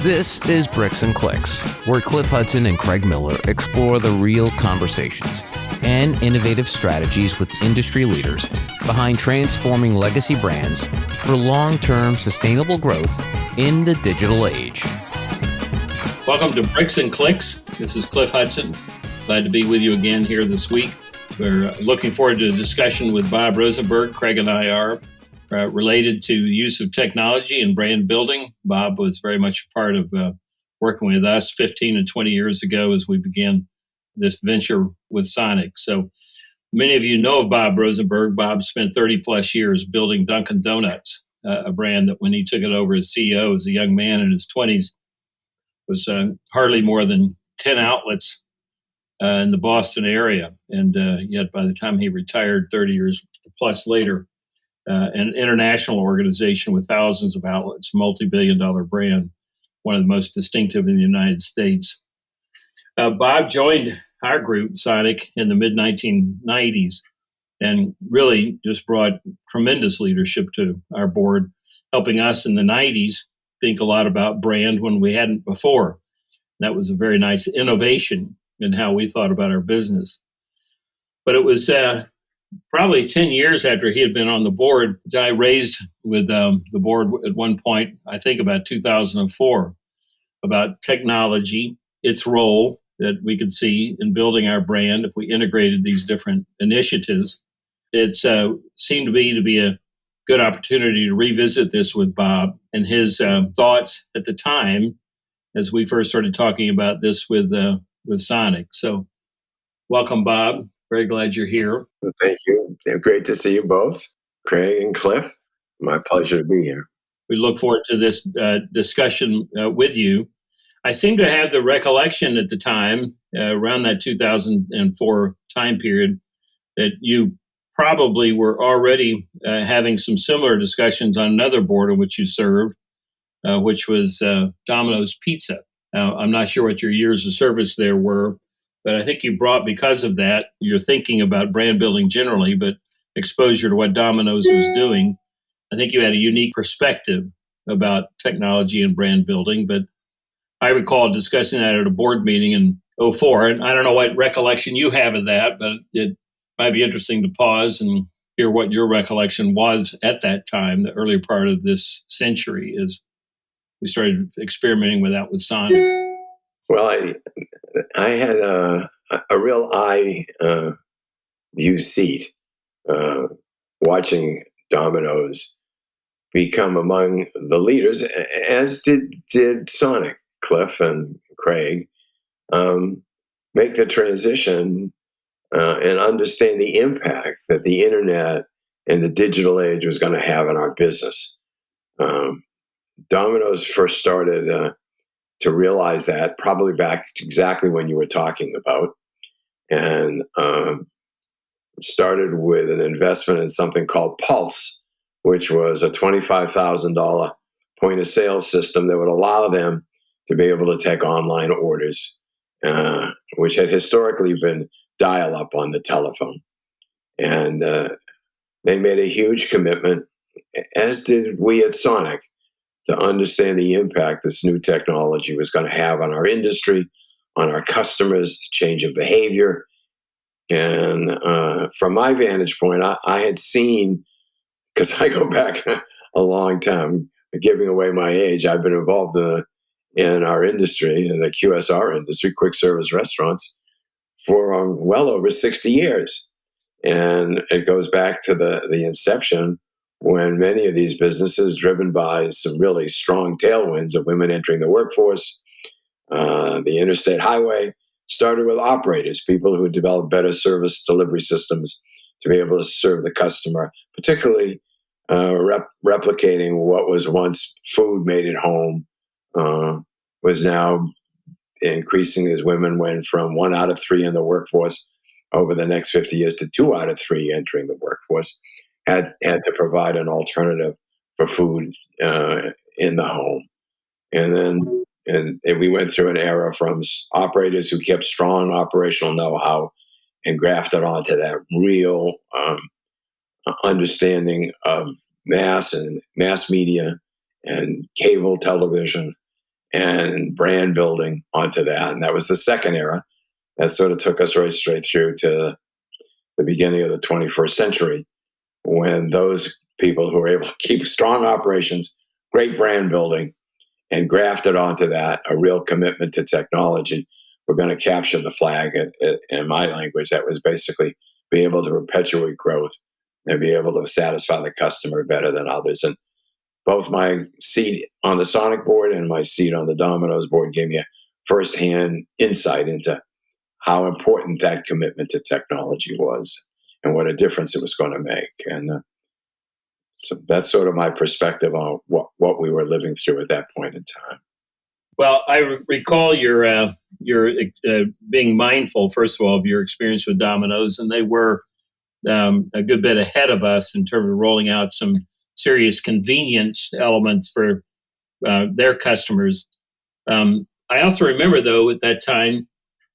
This is Bricks and Clicks, where Cliff Hudson and Craig Miller explore the real conversations and innovative strategies with industry leaders behind transforming legacy brands for long-term sustainable growth in the digital age. Welcome to Bricks and Clicks. This is Cliff Hudson. Glad to be with you again here this week. We're looking forward to a discussion with Bob Rosenberg. Craig and I are related to the use of technology and brand building. Bob was very much a part of working with us 15 and 20 years ago as we began this venture with Sonic. So many of you know of Bob Rosenberg. Bob spent 30 plus years building Dunkin Donuts, a brand that when he took it over as CEO as a young man in his 20s was hardly more than 10 outlets in the Boston area. And yet by the time he retired 30 years plus later, an international organization with thousands of outlets, multi-billion-dollar brand, one of the most distinctive in the United States. Bob joined our group, Sonic, in the mid-1990s and really just brought tremendous leadership to our board, helping us in the 90s think a lot about brand when we hadn't before. That was a very nice innovation in how we thought about our business. But it was probably 10 years after he had been on the board, I raised with the board at one point, I think about 2004, about technology, its role that we could see in building our brand if we integrated these different initiatives. It seemed to be a good opportunity to revisit this with Bob and his thoughts at the time as we first started talking about this with Sonic. So welcome, Bob. Very glad you're here. Well, thank you. Great to see you both, Craig and Cliff. My pleasure to be here. We look forward to this discussion with you. I seem to have the recollection at the time, around that 2004 time period, that you probably were already having some similar discussions on another board in which you served, which was Domino's Pizza. I'm not sure what your years of service there were, but I think you brought, because of that, you're thinking about brand building generally, but exposure to what Domino's was doing. I think you had a unique perspective about technology and brand building, but I recall discussing that at a board meeting in 2004, and I don't know what recollection you have of that, but it might be interesting to pause and hear what your recollection was at that time, the earlier part of this century, as we started experimenting with that with Sonic. Well, I had a real view seat watching Domino's become among the leaders, as did Sonic, Cliff and Craig, make the transition and understand the impact that the internet and the digital age was going to have on our business. Domino's first started to realize that probably back to exactly when you were talking about, and started with an investment in something called Pulse, which was a $25,000 point of sale system that would allow them to be able to take online orders, which had historically been dial up on the telephone. And they made a huge commitment, as did we at Sonic, to understand the impact this new technology was going to have on our industry, on our customers, the change of behavior. And from my vantage point, I had seen, because I go back a long time, giving away my age, I've been involved in our industry, in the QSR industry, quick service restaurants, for well over 60 years. And it goes back to the inception, when many of these businesses, driven by some really strong tailwinds of women entering the workforce, the interstate highway, started with operators, people who developed better service delivery systems to be able to serve the customer, particularly replicating what was once food made at home, was now increasing as women went from 1 out of 3 in the workforce over the next 50 years to 2 out of 3 entering the workforce. Had to provide an alternative for food in the home. And then we went through an era from operators who kept strong operational know-how and grafted onto that real understanding of mass and mass media and cable television and brand building onto that. And that was the second era that sort of took us right straight through to the beginning of the 21st century, when those people who were able to keep strong operations, great brand building, and grafted onto that a real commitment to technology, were going to capture the flag. In my language, that was basically be able to perpetuate growth and be able to satisfy the customer better than others. And both my seat on the Sonic board and my seat on the Domino's board gave me a firsthand insight into how important that commitment to technology was and what a difference it was going to make. And so that's sort of my perspective on what we were living through at that point in time. Well, I recall your being mindful, first of all, of your experience with Domino's, and they were a good bit ahead of us in terms of rolling out some serious convenience elements for their customers. I also remember, though, at that time,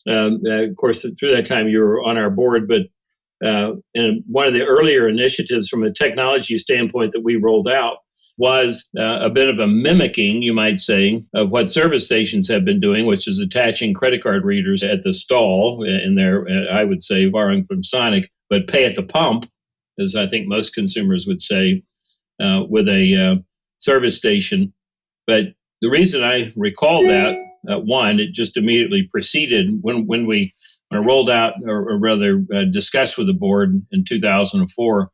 of course, through that time you were on our board, but and one of the earlier initiatives from a technology standpoint that we rolled out was a bit of a mimicking, you might say, of what service stations have been doing, which is attaching credit card readers at the stall in there, I would say, borrowing from Sonic, but pay at the pump, as I think most consumers would say, with a service station. But the reason I recall that, one, it just immediately preceded when I rolled out, or rather discussed with the board in 2004,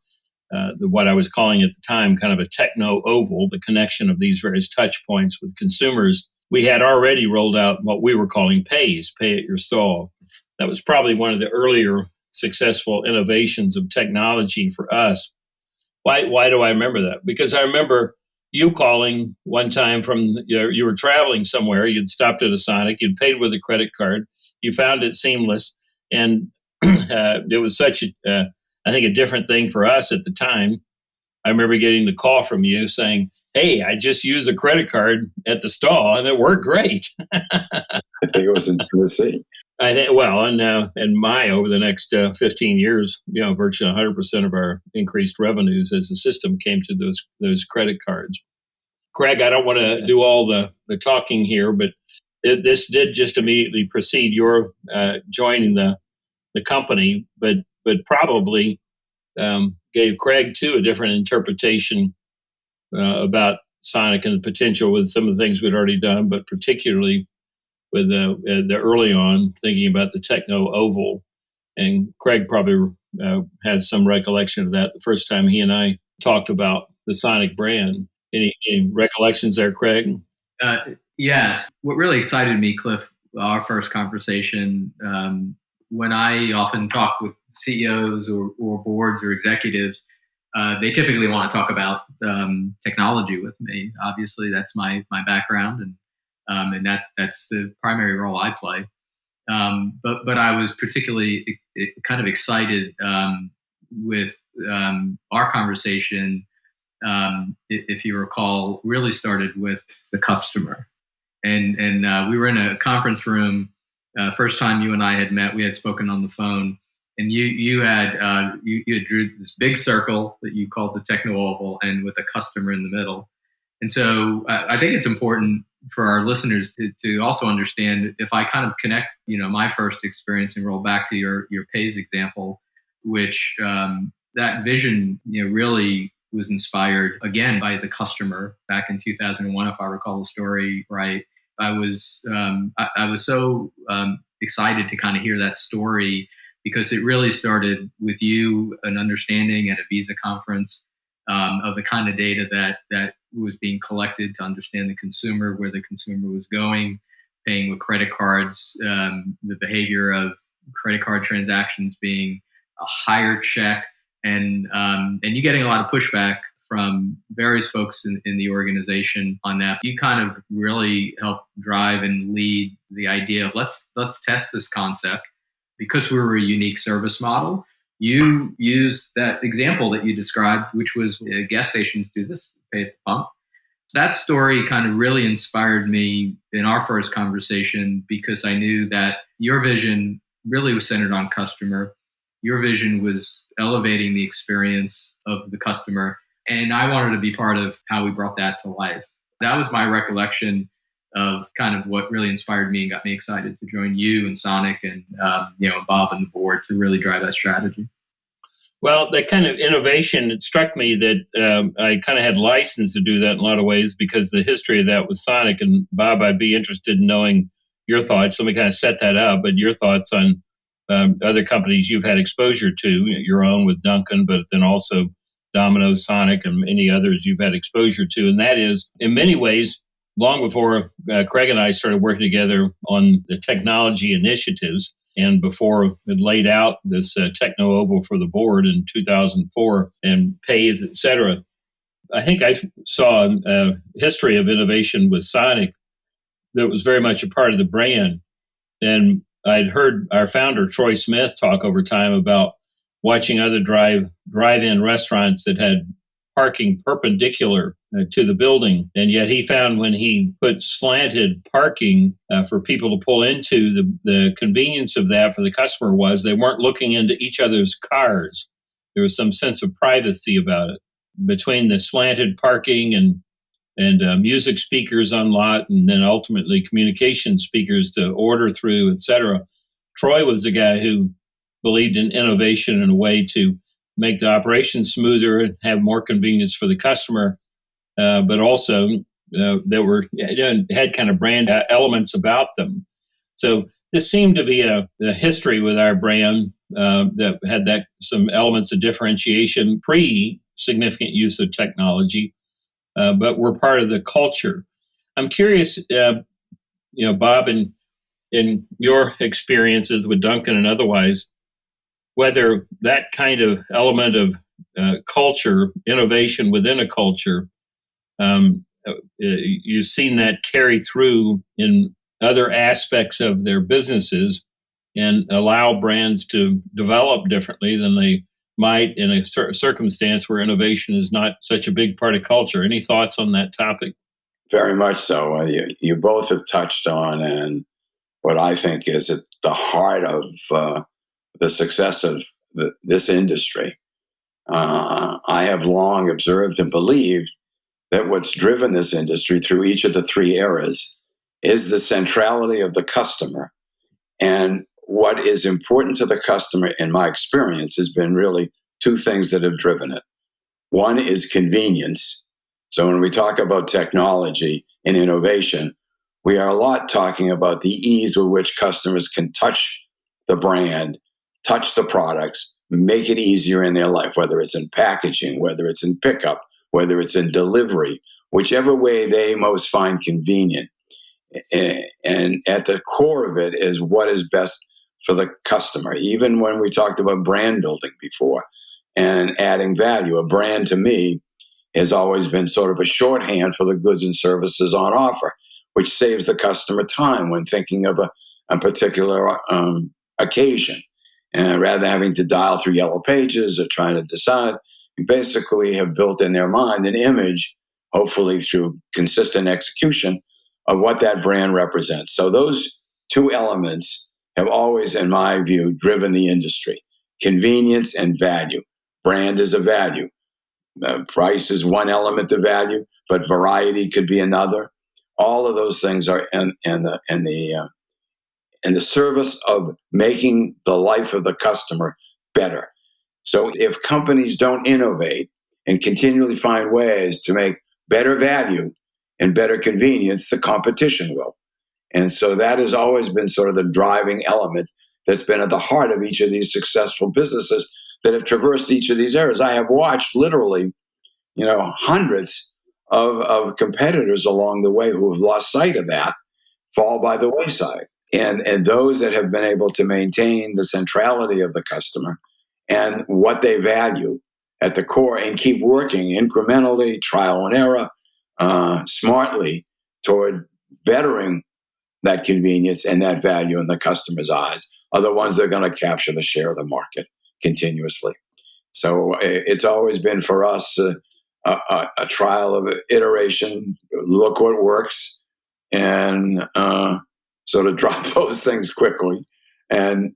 what I was calling at the time kind of a techno-oval, the connection of these various touch points with consumers. We had already rolled out what we were calling pay at your stall. That was probably one of the earlier successful innovations of technology for us. Why do I remember that? Because I remember you calling one time from, you were traveling somewhere, you'd stopped at a Sonic, you'd paid with a credit card, you found it seamless, and it was such I think a different thing for us at the time. I remember getting the call from you saying, "Hey, I just used a credit card at the stall and it worked great." I think it was in Tennessee. I think, well, and over the next 15 years, virtually 100% of our increased revenues as the system came to those credit cards. Craig, I don't want to do all the talking here, but this did just immediately precede your joining the company, but probably gave Craig too a different interpretation about Sonic and the potential with some of the things we'd already done, but particularly with the early on thinking about the techno-oval. And Craig probably has some recollection of that the first time he and I talked about the Sonic brand. Any recollections there, Craig? Yes. What really excited me, Cliff, our first conversation, when I often talk with CEOs or boards or executives, they typically want to talk about technology with me. Obviously, that's my background, and that's the primary role I play. But I was particularly kind of excited with our conversation. If you recall, really started with the customer, and we were in a conference room. First time you and I had met, we had spoken on the phone, and you had drew this big circle that you called the techno-oval, and with a customer in the middle. And so I think it's important for our listeners to also understand, if I kind of connect, my first experience and roll back to your pays example, which that vision, really was inspired again by the customer back in 2001, if I recall the story right. I was so excited to kind of hear that story, because it really started with you, an understanding at a Visa conference of the kind of data that was being collected to understand the consumer, where the consumer was going, paying with credit cards, the behavior of credit card transactions being a higher check, and you getting a lot of pushback from various folks in the organization on that. You kind of really helped drive and lead the idea of let's test this concept, because we were a unique service model. You used that example that you described, which was gas stations do this, pay at the pump. That story kind of really inspired me in our first conversation, because I knew that your vision really was centered on customer. Your vision was elevating the experience of the customer. And I wanted to be part of how we brought that to life. That was my recollection. of kind of what really inspired me and got me excited to join you and Sonic and Bob and the board to really drive that strategy. Well, that kind of innovation, it struck me that I kind of had license to do that in a lot of ways because the history of that with Sonic. And Bob, I'd be interested in knowing your thoughts. Let me kind of set that up, but your thoughts on other companies you've had exposure to, your own with Dunkin, but then also Domino, Sonic, and many others you've had exposure to. And that is, in many ways, long before Craig and I started working together on the technology initiatives, and before it laid out this techno-oval for the board in 2004 and pays, et cetera, I think I saw a history of innovation with Sonic that was very much a part of the brand. And I'd heard our founder, Troy Smith, talk over time about watching other drive-in restaurants that had parking perpendicular to the building. And yet he found when he put slanted parking for people to pull into, the convenience of that for the customer was they weren't looking into each other's cars. There was some sense of privacy about it. Between the slanted parking and music speakers on lot, and then ultimately communication speakers to order through, et cetera, Troy was the guy who believed in innovation in a way to make the operation smoother and have more convenience for the customer, but also that had kind of brand elements about them. So this seemed to be a history with our brand that had some elements of differentiation pre-significant use of technology, but we're part of the culture. I'm curious, Bob, in your experiences with Dunkin and otherwise, whether that kind of element of culture, innovation within a culture, you've seen that carry through in other aspects of their businesses and allow brands to develop differently than they might in a circumstance where innovation is not such a big part of culture. Any thoughts on that topic? Very much so. You both have touched on, and what I think is at the heart of the success of this industry. I have long observed and believed that what's driven this industry through each of the three eras is the centrality of the customer. And what is important to the customer, in my experience, has been really two things that have driven it. One is convenience. So when we talk about technology and innovation, we are a lot talking about the ease with which customers can touch the brand, touch the products, make it easier in their life, whether it's in packaging, whether it's in pickup, whether it's in delivery, whichever way they most find convenient. And at the core of it is what is best for the customer. Even when we talked about brand building before and adding value, a brand to me has always been sort of a shorthand for the goods and services on offer, which saves the customer time when thinking of a particular occasion. And rather than having to dial through yellow pages or trying to decide, you basically have built in their mind an image, hopefully through consistent execution, of what that brand represents. So those two elements have always, in my view, driven the industry. Convenience and value. Brand is a value. Price is one element of value, but variety could be another. All of those things are in the service of making the life of the customer better. So if companies don't innovate and continually find ways to make better value and better convenience, the competition will. And so that has always been sort of the driving element that's been at the heart of each of these successful businesses that have traversed each of these eras. I have watched literally, hundreds of competitors along the way who have lost sight of that fall by the wayside. And those that have been able to maintain the centrality of the customer and what they value at the core and keep working incrementally, trial and error, smartly toward bettering that convenience and that value in the customer's eyes are the ones that are going to capture the share of the market continuously. So it's always been for us a trial of iteration, look what works, and sort of drop those things quickly and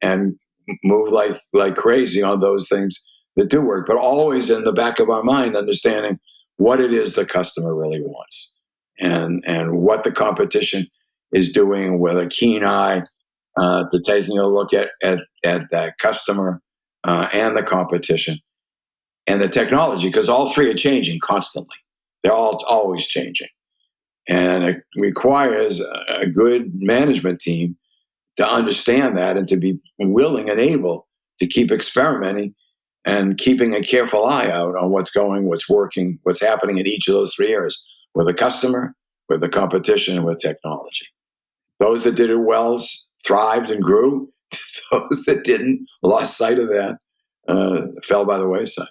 move like crazy on those things that do work, but always in the back of our mind understanding what it is the customer really wants. and what the competition is doing with a keen eye to taking a look at that customer and the competition and the technology, because all three are changing constantly. They're all always changing. And it requires a good management team to understand that and to be willing and able to keep experimenting and keeping a careful eye out on what's going, what's working, what's happening in each of those 3 areas, with the customer, with the competition, and with technology. Those that did it well thrived and grew. Those that didn't lost sight of that, fell by the wayside.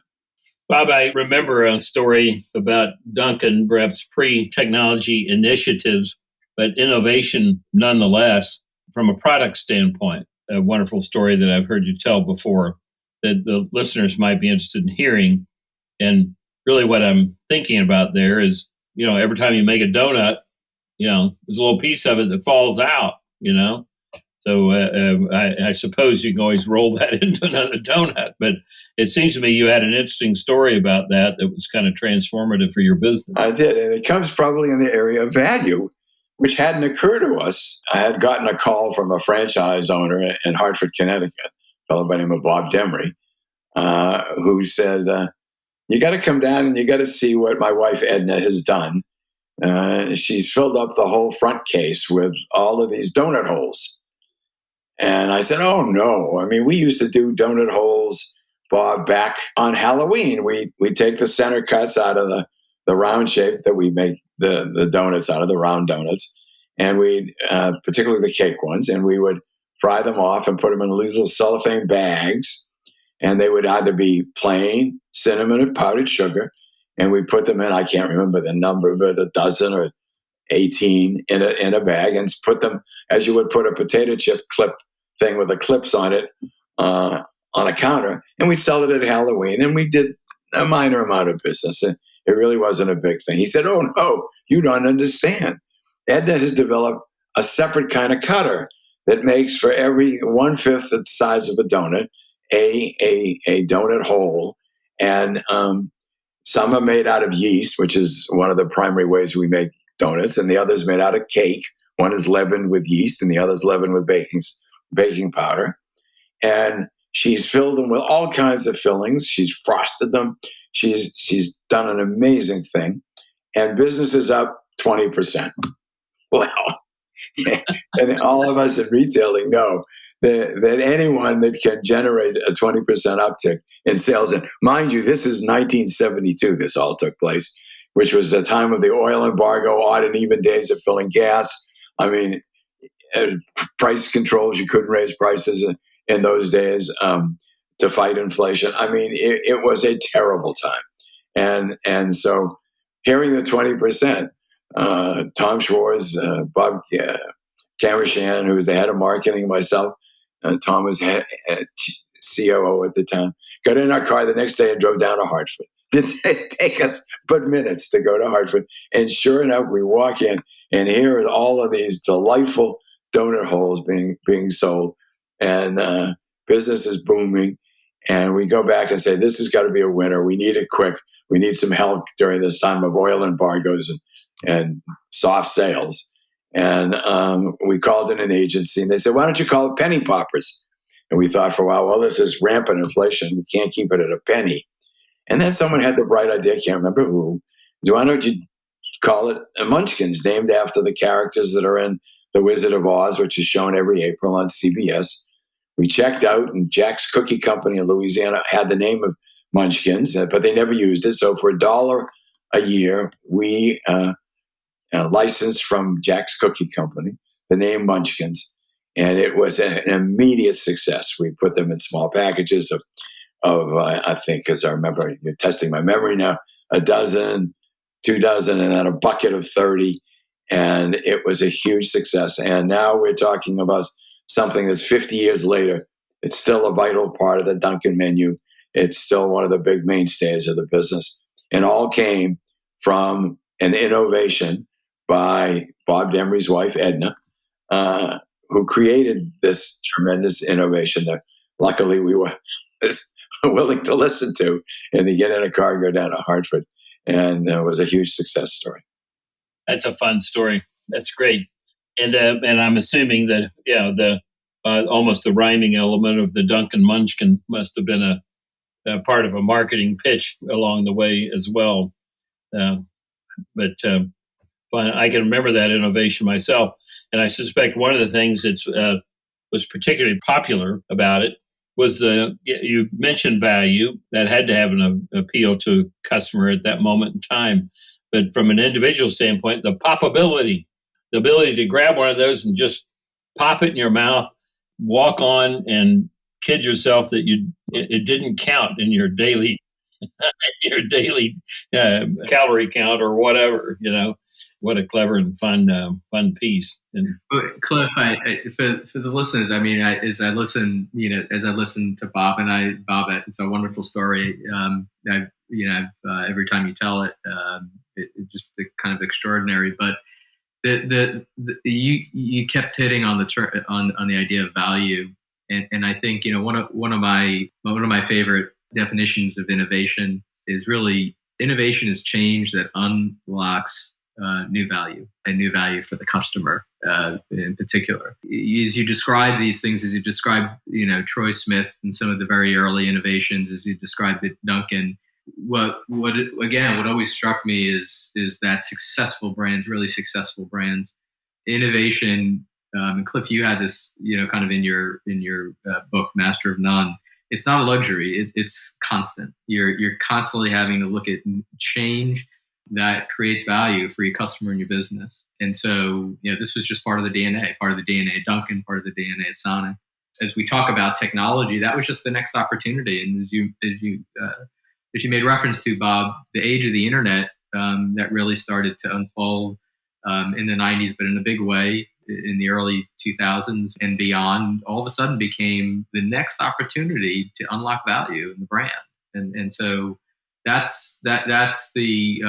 Bob, I remember a story about Dunkin, perhaps pre-technology initiatives, but innovation nonetheless, from a product standpoint. A wonderful story that I've heard you tell before that the listeners might be interested in hearing. And really what I'm thinking about there is, every time you make a donut, there's a little piece of it that falls out, So I suppose you can always roll that into another donut. But it seems to me you had an interesting story about that was kind of transformative for your business. I did. And it comes probably in the area of value, which hadn't occurred to us. I had gotten a call from a franchise owner in Hartford, Connecticut, a fellow by the name of Bob Demry, who said, you got to come down and you got to see what my wife Edna has done. She's filled up the whole front case with all of these donut holes. And I said, oh, no. I mean, we used to do donut holes, Bob, back on Halloween. We take the center cuts out of the round shape that we make the donuts out of, the round donuts, and we particularly the cake ones, and we would fry them off and put them in these little cellophane bags, and they would either be plain, cinnamon, or powdered sugar, and we put them in, I can't remember the number, but a dozen or 18 in a bag, and put them as you would put a potato chip clip thing with the clips on it on a counter, and we'd sell it at Halloween, and we did a minor amount of business. And it really wasn't a big thing. He said, oh, no, you don't understand. Edna has developed a separate kind of cutter that makes for every 1/5 the size of a donut, a donut hole. And some are made out of yeast, which is one of the primary ways we make donuts, and the other is made out of cake. One is leavened with yeast, and the other is leavened with baking powder. And she's filled them with all kinds of fillings. She's frosted them. She's done an amazing thing. And business is up 20%. Well, and all of us in retailing know that anyone that can generate a 20% uptick in sales, and mind you, this is 1972, this all took place, which was the time of the oil embargo, odd and even days of filling gas. I mean, price controls, you couldn't raise prices in those days to fight inflation. I mean, it was a terrible time. And so hearing the 20%, Tom Schwartz, Bob Camershan, who was the head of marketing, myself, Tom was head COO at the time, got in our car the next day and drove down to Hartford. Didn't take us but minutes to go to Hartford. And sure enough, we walk in, and here are all of these delightful donut holes being sold, and business is booming. And we go back and say, this has got to be a winner. We need it quick. We need some help during this time of oil embargoes and soft sales. And we called in an agency, and they said, why don't you call it penny poppers? And we thought for a while, well, this is rampant inflation. We can't keep it at a penny. And then someone had the bright idea, can't remember who, why don't you call it Munchkins, named after the characters that are in The Wizard of Oz, which is shown every April on CBS. We checked out, and Jack's Cookie Company in Louisiana had the name of Munchkins, but they never used it. So for $1 a year, we licensed from Jack's Cookie Company the name Munchkins, and it was an immediate success. We put them in small packages of I think, as I remember, you're testing my memory now, a dozen, 2 dozen, and then a bucket of 30. And it was a huge success. And now we're talking about something that's 50 years later. It's still a vital part of the Dunkin menu. It's still one of the big mainstays of the business. And all came from an innovation by Bob Demry's wife, Edna, who created this tremendous innovation that luckily we were willing to listen to, and to get in a car and go down to Hartford. And it was a huge success story. That's a fun story. That's great. And I'm assuming that, the almost the rhyming element of the Dunkin Munchkin must have been a part of a marketing pitch along the way as well. But I can remember that innovation myself. And I suspect one of the things that was particularly popular about it was you mentioned value that had to have an appeal to a customer at that moment in time. But from an individual standpoint, the poppability, the ability to grab one of those and just pop it in your mouth, walk on, and kid yourself that it didn't count in your daily calorie count or whatever. What a clever and fun piece. And Cliff, for the listeners, I mean, as I listen to Bob, it's a wonderful story. Every time you tell it, it's just kind of extraordinary. But you kept hitting on the idea of value, and I think one of my favorite definitions of innovation is really innovation is change that unlocks new value for the customer in particular. As you describe these things, as you describe, Troy Smith and some of the very early innovations, as you described at Dunkin, what always struck me is that really successful brands, innovation. And Cliff, you had this, kind of in your book, Master of None. It's not a luxury. It's constant. You're constantly having to look at change that creates value for your customer and your business. And so, this was just part of the DNA of Dunkin, part of the DNA of Sonic. As we talk about technology, that was just the next opportunity. And as you made reference to, Bob, the age of the internet that really started to unfold in the 90s, but in a big way in the early 2000s and beyond, all of a sudden became the next opportunity to unlock value in the brand. And so that's the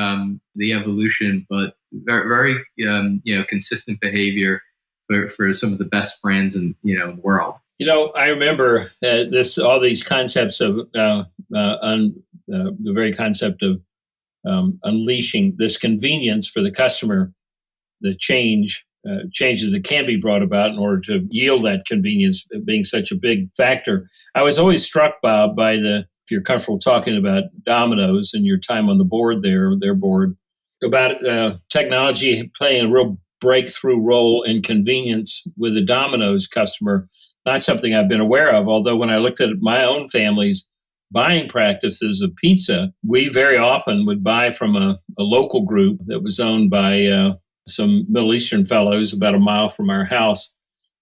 evolution, but very, very consistent behavior for some of the best brands in the world. I remember all these concepts of the very concept of unleashing this convenience for the customer, the changes that can be brought about in order to yield that convenience being such a big factor. I was always struck, Bob, by if you're comfortable talking about Domino's and your time on the board their board, about technology playing a real breakthrough role in convenience with the Domino's customer. Not something I've been aware of, although when I looked at my own family's buying practices of pizza, we very often would buy from a local group that was owned by some Middle Eastern fellows about a mile from our house,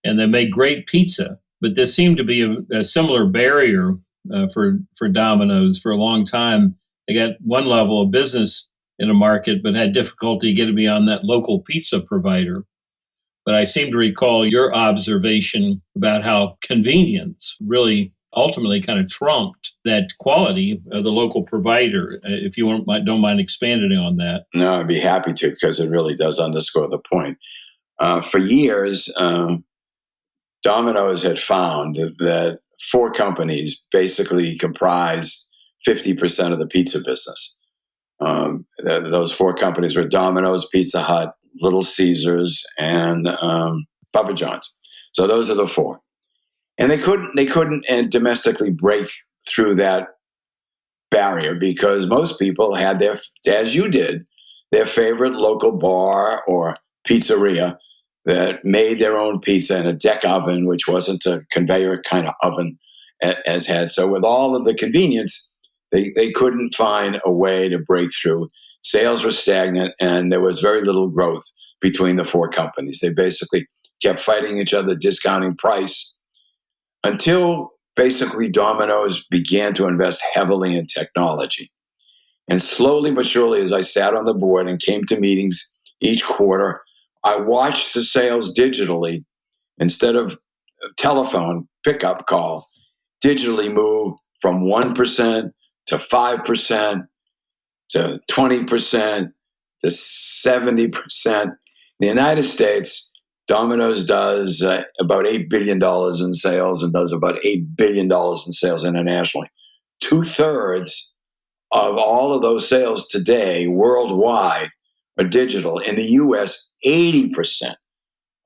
and they made great pizza. But there seemed to be a similar barrier for Domino's for a long time. They got one level of business in a market, but had difficulty getting beyond that local pizza provider. But I seem to recall your observation about how convenience really ultimately kind of trumped that quality of the local provider. If you don't mind expanding on that. No, I'd be happy to, because it really does underscore the point. For years, Domino's had found that 4 companies basically comprised 50% of the pizza business. Those 4 companies were Domino's, Pizza Hut, Little Caesars, and Papa John's. So those are the 4. And they couldn't domestically break through that barrier, because most people had as you did, their favorite local bar or pizzeria that made their own pizza in a deck oven, which wasn't a conveyor kind of oven as had. So with all of the convenience, they couldn't find a way to break through. Sales were stagnant, and there was very little growth between the 4 companies. They basically kept fighting each other, discounting price, until basically Domino's began to invest heavily in technology. And slowly but surely, as I sat on the board and came to meetings each quarter, I watched the sales digitally, instead of telephone pickup call, digitally move from 1% to 5% to 20% to 70%. In the United States, Domino's does about $8 billion in sales and does about $8 billion in sales internationally. 2/3 of all of those sales today worldwide are digital. In the US, 80%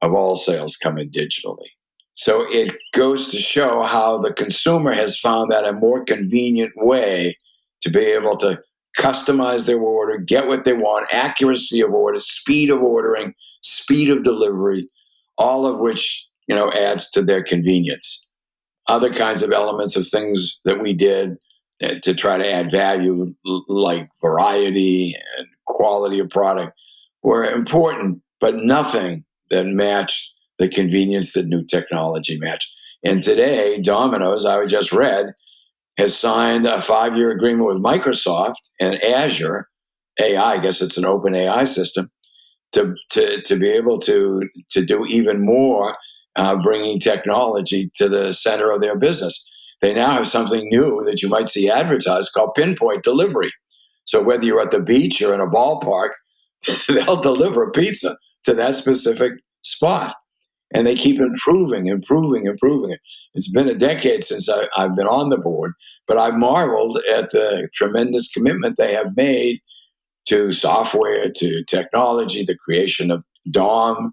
of all sales come in digitally. So it goes to show how the consumer has found that a more convenient way to be able to customize their order, get what they want, accuracy of order, speed of ordering, speed of delivery, all of which, adds to their convenience. Other kinds of elements of things that we did to try to add value, like variety and quality of product, were important, but nothing that matched the convenience that new technology matched. And today, Domino's, I just read, has signed a 5-year agreement with Microsoft and Azure AI. I guess it's an open AI system to be able to do even more, bringing technology to the center of their business. They now have something new that you might see advertised called pinpoint delivery. So whether you're at the beach or in a ballpark, they'll deliver a pizza to that specific spot. And they keep improving it. It's been a decade since I've been on the board, but I've marveled at the tremendous commitment they have made to software, to technology, the creation of DOM,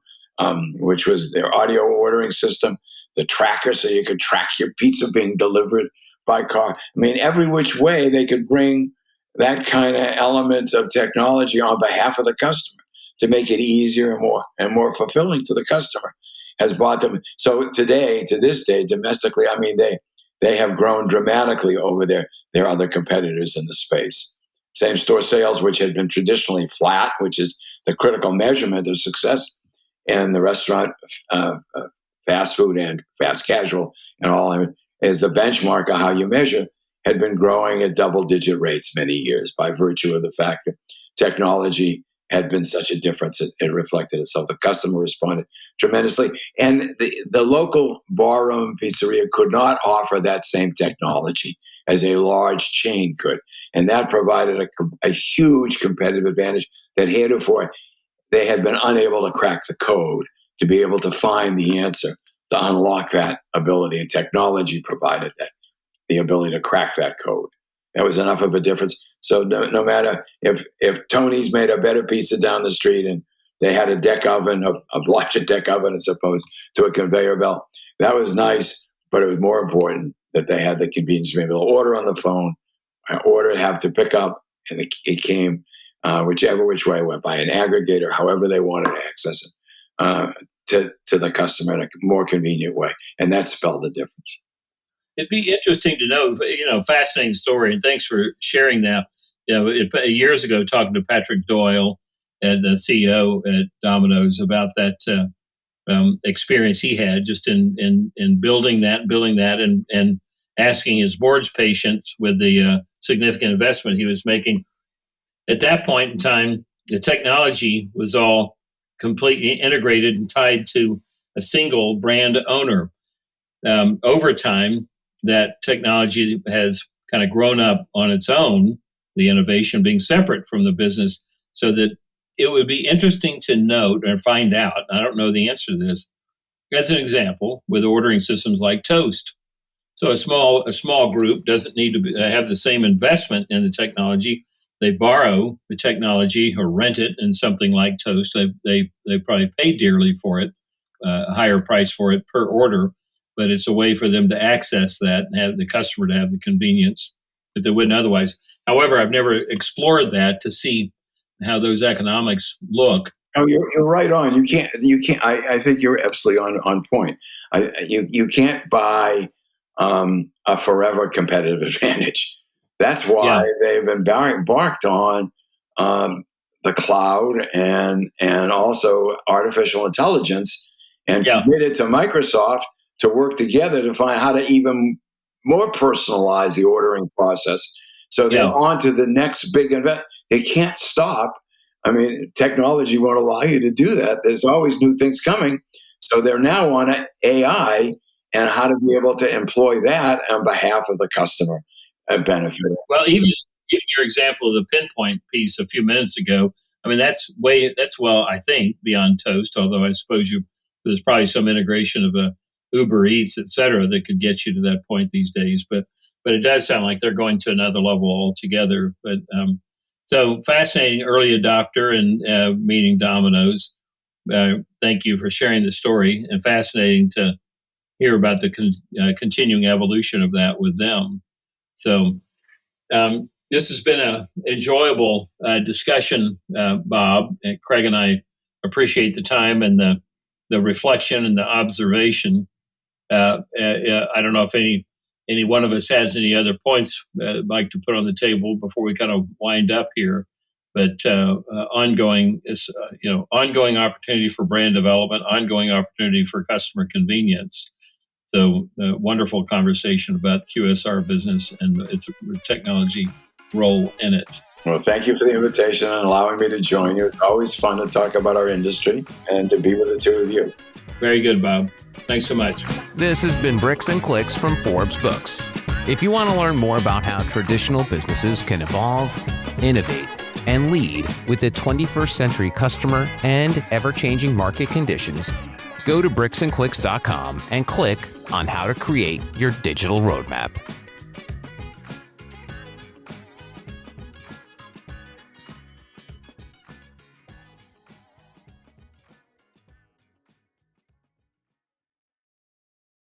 which was their audio ordering system, the tracker so you could track your pizza being delivered by car. I mean, every which way they could bring that kind of element of technology on behalf of the customer to make it easier and more fulfilling to the customer. Has bought them. So today, to this day, domestically, I mean, they have grown dramatically over their other competitors in the space. Same store sales, which had been traditionally flat, which is the critical measurement of success in the restaurant, fast food and fast casual and all, is the benchmark of how you measure, had been growing at double-digit rates many years by virtue of the fact that technology had been such a difference. It reflected itself. The customer responded tremendously. And the local barroom pizzeria could not offer that same technology as a large chain could. And that provided a huge competitive advantage that heretofore they had been unable to crack the code to be able to find the answer, to unlock that ability. And technology provided that, the ability to crack that code. That was enough of a difference. So no matter if Tony's made a better pizza down the street and they had a deck oven, a larger deck oven as opposed to a conveyor belt, that was nice, but it was more important that they had the convenience to be able to order on the phone, order, have to pick up, and it came whichever which way, went by an aggregator, however they wanted to access it, to the customer in a more convenient way. And that spelled the difference. It'd be interesting to know, fascinating story, and thanks for sharing that. Years ago, talking to Patrick Doyle, and the CEO at Domino's, about that experience he had just in building that, and asking his board's patience with the significant investment he was making. At that point in time, the technology was all completely integrated and tied to a single brand owner. Over time, that technology has kind of grown up on its own, the innovation being separate from the business, so that it would be interesting to note or find out, I don't know the answer to this, as an example, with ordering systems like Toast. So a small group doesn't need to have the same investment in the technology. They borrow the technology or rent it in something like Toast. They probably pay dearly for it, a higher price for it per order, but it's a way for them to access that and have the customer to have the convenience that they wouldn't otherwise. However, I've never explored that to see how those economics look. Oh, you're right on. You can't. I think you're absolutely on point. You can't buy a forever competitive advantage. That's why they've embarked on the cloud and also artificial intelligence, and committed to Microsoft to work together to find how to even more personalize the ordering process. So they're on to the next big event. They can't stop. I mean, technology won't allow you to do that. There's always new things coming. So they're now on AI and how to be able to employ that on behalf of the customer and benefit. Well, even your example of the pinpoint piece a few minutes ago, I mean, that's I think, beyond Toast, although I suppose there's probably some integration of a Uber Eats, et cetera, that could get you to that point these days. But it does sound like they're going to another level altogether. But So fascinating early adopter and meeting Domino's. Thank you for sharing the story, and fascinating to hear about the continuing evolution of that with them. So this has been an enjoyable discussion, Bob. And Craig and I appreciate the time and the reflection and the observation. I don't know if any one of us has any other points I'd like to put on the table before we kind of wind up here. But ongoing opportunity for brand development, ongoing opportunity for customer convenience. So wonderful conversation about QSR business and its technology role in it. Well, thank you for the invitation and allowing me to join you. It's always fun to talk about our industry and to be with the two of you. Very good, Bob. Thanks so much. This has been Bricks and Clicks from Forbes Books. If you want to learn more about how traditional businesses can evolve, innovate, and lead with the 21st century customer and ever-changing market conditions, go to bricksandclicks.com and click on how to create your digital roadmap.